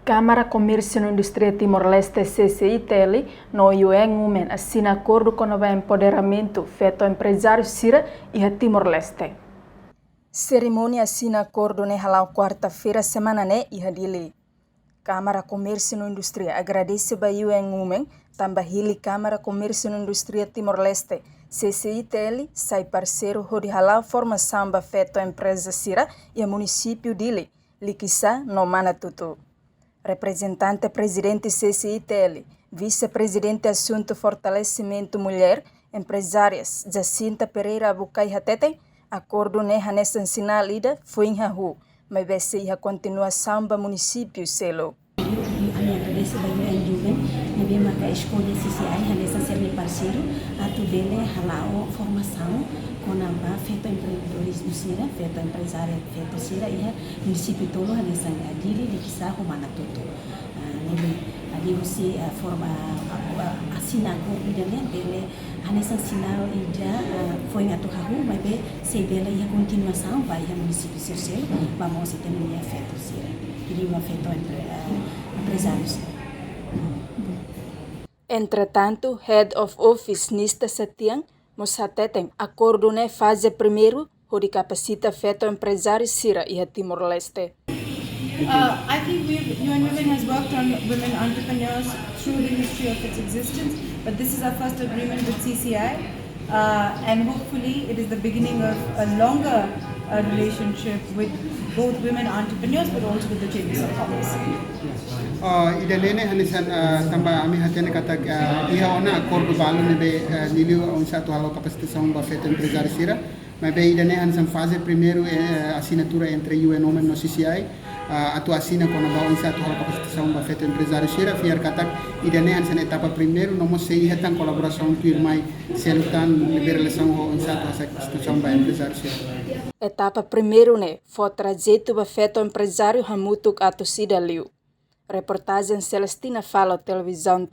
Câmara Comércio e Indústria Timor-Leste CCITL no UN assina acordo com o empoderamento feito ao empresário Sira e a Timor-Leste. Cerimônia assina acordo na quarta-feira semana e hadili. Câmara Comércio e Indústria agradece ao UN também Câmara Comércio e Indústria Timor-Leste CCITL sai parceiro de halal formação feita à empresa Sira e ao município dele, Liquissa no Manatutu. Representante presidente CCITL, vice-presidente assunto fortalecimento mulher, empresárias Jacinta Pereira Bucai Hatete, acordo nessa ensina lida foi em Rahu, mas vai ser a continuação do município selo. Agradece ao UN juga, nabi maka escolha CCI nessa ser parceiro, atu dele halal formação com a feito empreendedorismo Sira, feito empresário feito Sira e município todo nessa adili de kisah Manatutu. Nabi adi usi forma assina acordo dele nessa sinal ida foi ngatu haru, mas be se dele ia continuação vai a município Sircel, vamos ter uma feito Sira. Ele vai feito empresários. Entretanto, Head of Office nesta setiang mosateten acordo na fase primeiro onde capacita feito empresários Sira e a Timor-Leste. I think UN Women has worked on women entrepreneurs through the history of its existence, but this is our first agreement with CCI, and hopefully it is the beginning of a longer relationship with both women entrepreneurs, but also with the Chambers of Commerce. Idalene hanisan tambah ami hatene kata iha ona acordo balu nebe niliu on satu halo capacitação ba feito empresário Sira, mas be idane hanisan fase primeiro assinatura entre UN Women no CCI atu assina com a on satu halo capacitação ba feito empresário Sira fiar kata idane hanisan etapa primeiro no mo sei hetan colaboração firmai selutan liberação on satu capacitação ba empresário Sira. Etapa primeiro foi trajeto ba feito empresário hamutuk atu Sidaliu. Reportagem Celestina Fala Televisão.